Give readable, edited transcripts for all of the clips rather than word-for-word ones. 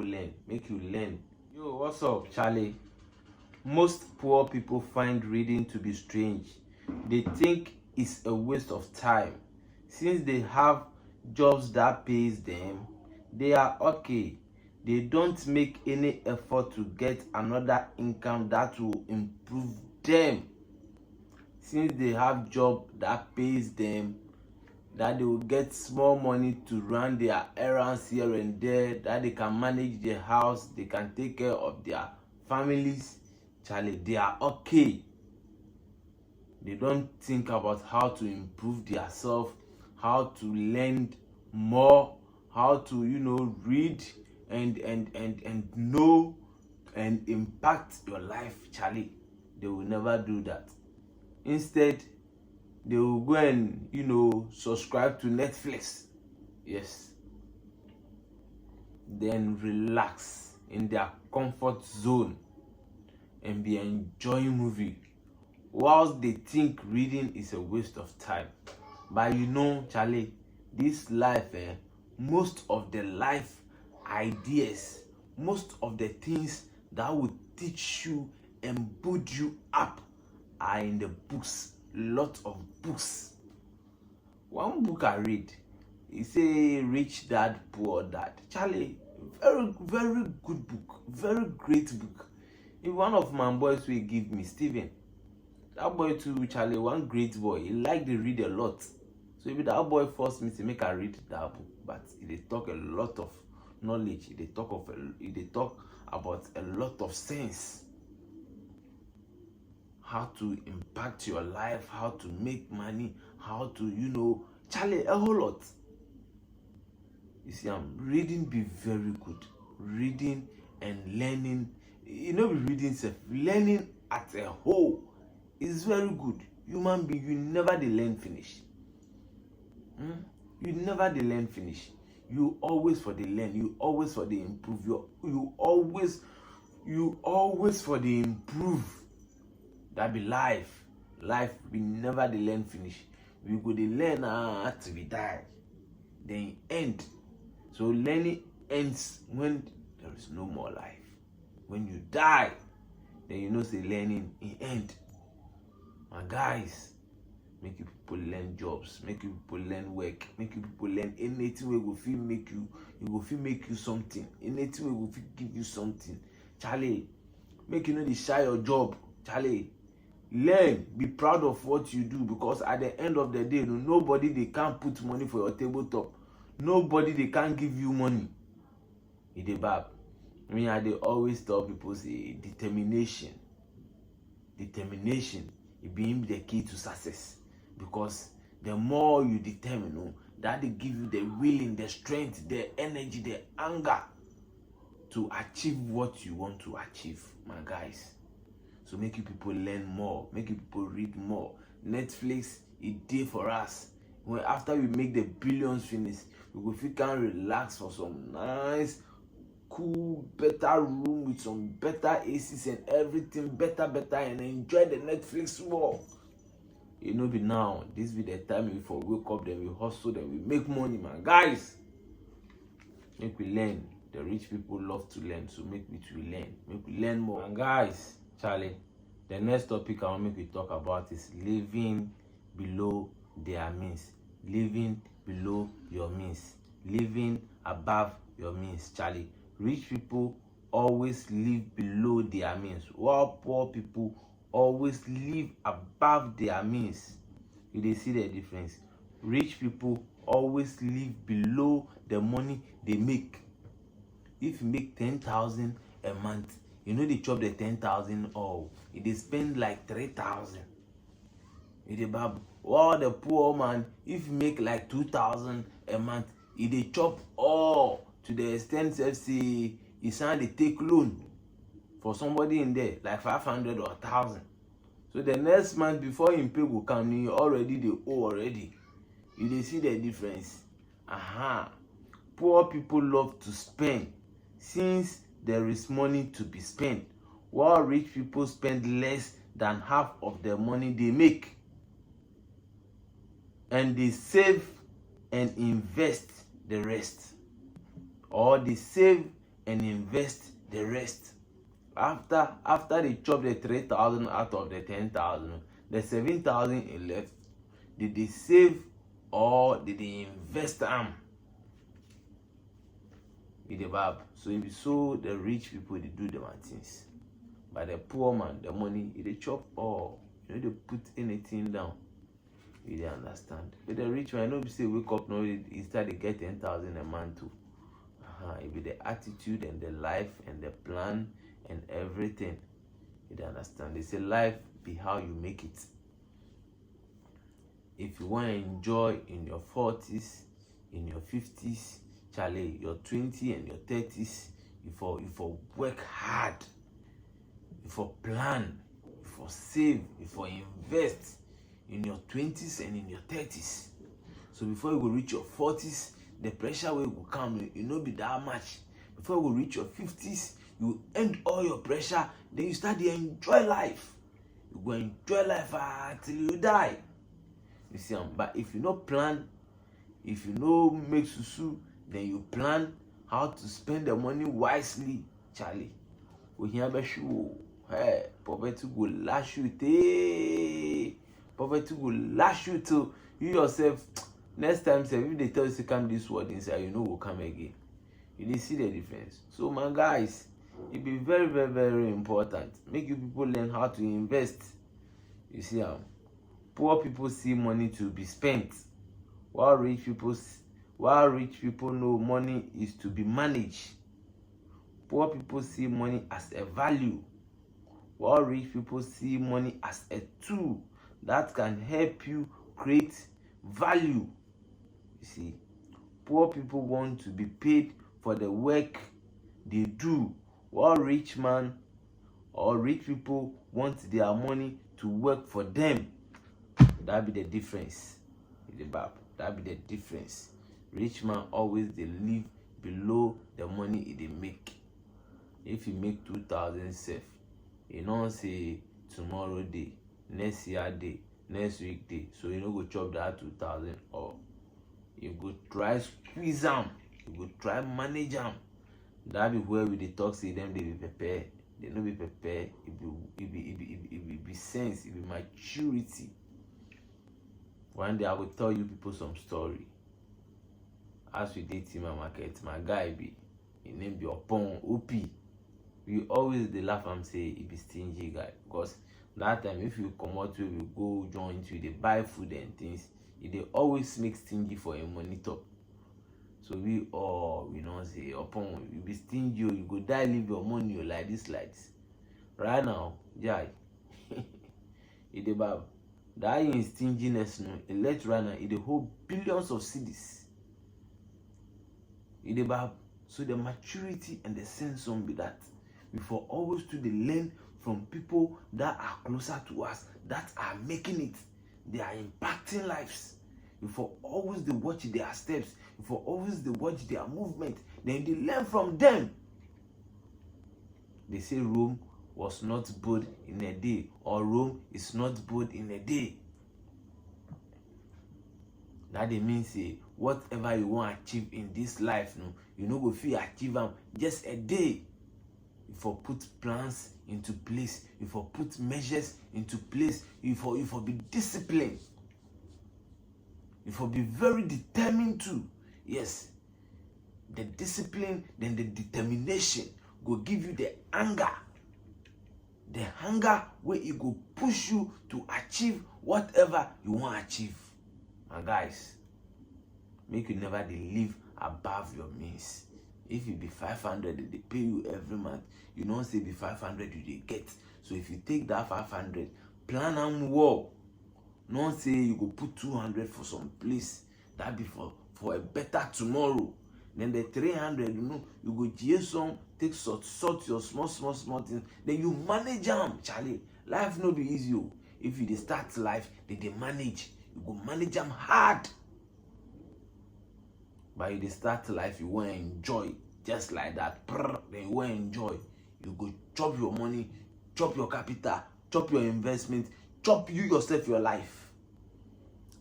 people learn. Make you learn. Yo, what's up, Charlie? Most poor people find reading to be strange. They think it's a waste of time. Since they have jobs that pays them, they are okay. They don't make any effort to get another income that will improve them. Since they have job that pays them, that they will get small money to run their errands here and there, that they can manage their house, they can take care of their families. Charlie, they are okay. They don't think about how to improve themselves, how to learn more, how to read and know and impact your life. Charlie, they will never do that. Instead, they will go and subscribe to Netflix. Yes, then relax in their comfort zone and be enjoying movie whilst they think reading is a waste of time. But Charlie, this life, most of the life ideas, most of the things that will teach you and build you up are in the books. Lot of books. One book I read, it say Rich Dad Poor Dad. Charlie, very very good book, very great book. If one of my boys will give me, Steven, that boy too, Charlie, one great boy. He like to read a lot. So if that boy forced me to make I read that book, but they talk a lot of knowledge. They talk about a lot of sense. How to impact your life, how to make money, how to Charlie, a whole lot. You see, reading be very good. Reading and learning, be reading self, learning as a whole is very good. Human being, you never dey learn finish. You never dey learn finish. You always for the learn, you always for the improve, you always for the improve. That be life. Life, we never dey learn finish. We go dey learn till we die. Then end. So learning ends when there is no more life. When you die, then say learning in end. My guys, make you people learn jobs, make you people learn work, make you people learn anything wey go fit make you something, anything wey go fit give you something. Charlie, make you dey shy your job. Charlie, learn, be proud of what you do, because at the end of the day, nobody they can't put money for your tabletop. Nobody they can't give you money. It dey bad. I dey always tell people, say determination it being the key to success, because the more you determine, that they give you the willing, the strength, the energy, the anger to achieve what you want to achieve, my guys. So make you people learn more, make you people read more. Netflix, it did for us. When after we make the billions finish, we can relax for some nice, cool, better room with some better ACs and everything better, and enjoy the Netflix more. Be now. This be the time we for wake up, then we hustle, then we make money, man. Guys, make we learn. The rich people love to learn, so make we learn. Make we learn more. And guys, Charlie, the next topic I want to make we talk about is living below their means. Living below your means. Living above your means. Charlie, rich people always live below their means, while poor people always live above their means. You see the difference? Rich people always live below the money they make. If you make 10,000 a month, they chop the 10,000 all. They spend like 3,000. While the poor man, if you make like 2,000 a month, they chop all, to the extent that say they take loan for somebody in there like 500 or 1,000. So the next month before him pay will come, they owe already. You see the difference? Poor people love to spend since there is money to be spent, while rich people spend less than half of the money they make, and they save and invest the rest, or they save and invest the rest. After they chop the 3,000 out of the 10,000, the 7,000 is left. Did they save or did they invest them with the Bible? So if you saw the rich people, they do them things, but the poor man, the money, they chop all. You know, they put anything down. You dey understand? But the rich man, no be say wake up now, he start to get 10,000 a month too. It be the attitude and the life and the plan and everything. You dey understand? They say life be how you make it. If you want to enjoy in your 40s, in your 50s, Charlie, your 20s and your 30s, you for work hard, you for plan, you for save, you for invest in your 20s and in your 30s. So before you go reach your 40s, the pressure will come, you know, be that much. Before you go reach your 50s, you end all your pressure, then you start to enjoy life. You go enjoy life until you die. You see, but if you no plan, if you no make susu, then you plan how to spend the money wisely, Charlie. We hear about you. Hey, poverty will lash you. Poverty will lash you till you yourself. Next time, say, if they tell you to come this word inside, you know will come again. You didn't see the difference. So, my guys, it be very, very, very important. Make you people learn how to invest. You see, poor people see money to be spent, while rich people know money is to be managed. Poor people see money as a value, while rich people see money as a tool that can help you create value. You see, poor people want to be paid for the work they do, while rich people want their money to work for them. That be the difference in the Bible. That be the difference. Rich man always they live below the money they make. If you make 2,000 safe, you know say tomorrow day, next year day, next week day. So you know go chop that 2,000, or you go try squeeze them, you go try manage them. That be where we dey talk say them they be prepared. They no be prepared. It be sense, it be maturity. One day I will tell you people some story. As we date in my market, my guy be, his name be Opon OP. We always they laugh and say he be stingy guy, because that time if you come out where we go joint, you they buy food and things, they always make stingy for a monitor. So we all know say Opon, you be stingy, you go die leave your money like this. Right now, yeah, it about that in stinginess, no, it let right now it hold billions of cedis. It about so the maturity and the sense on be that we for always to the learn from people that are closer to us, that are making it, they are impacting lives. We for always they watch their steps, we for always they watch their movement, then they learn from them. They say Rome was not built in a day, or Rome is not built in a day. That they mean say whatever you want to achieve in this life, no, you know go feel achieve them just a day. You for put plans into place, you for put measures into place, you for be disciplined, you for be very determined too. Yes, the discipline, then the determination go give you the anger. The hunger where it go push you to achieve whatever you want to achieve. My guys, make you never live above your means. If it be 500, they pay you every month. You don't say be 500 you they get. So if you take that 500, plan and well. Don't say you go put 200 for some place. That be for a better tomorrow. Then the 300, you know, you go GS some, take sort your small things. Then you manage them, Charlie. Life no be easy. If you start life, they manage. You go manage them hard. But you start life, you want to enjoy just like that. Then you want to enjoy. You go chop your money, chop your capital, chop your investment, chop you yourself your life.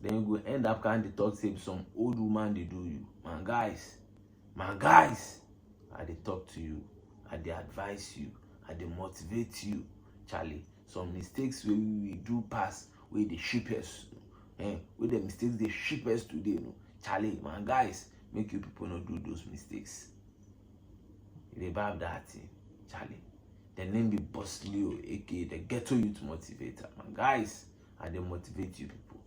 Then you go end up kind of talk say some old woman they do you. My guys, I dey talk to you, I dey advise you, I dey motivate you. Charlie, some mistakes we do pass, wey dey shape us, wey the mistakes dey shape us today, Charlie, my guys, make you people not do those mistakes. They bab that thing, Charlie. The name be Boss Leo, aka the Ghetto Youth Motivator. My guys, I dey motivate you people.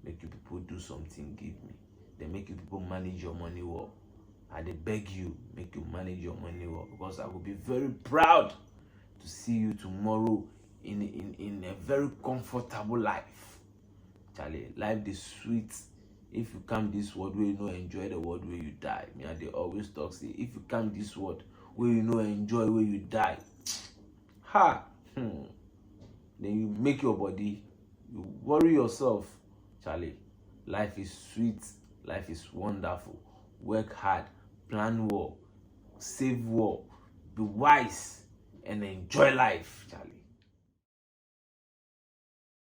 Make you people do something, give me. They make you people manage your money well. I dey beg you, make you manage your money well, because I will be very proud to see you tomorrow in a very comfortable life. Charlie, life is sweet. If you come this world where you know enjoy the world where you die. Me and they always talk, say if you come this world where you know enjoy where you die, then you make your body, you worry yourself. Charlie, life is sweet, life is wonderful. Work hard, plan well, save well, be wise, and enjoy life, Charlie.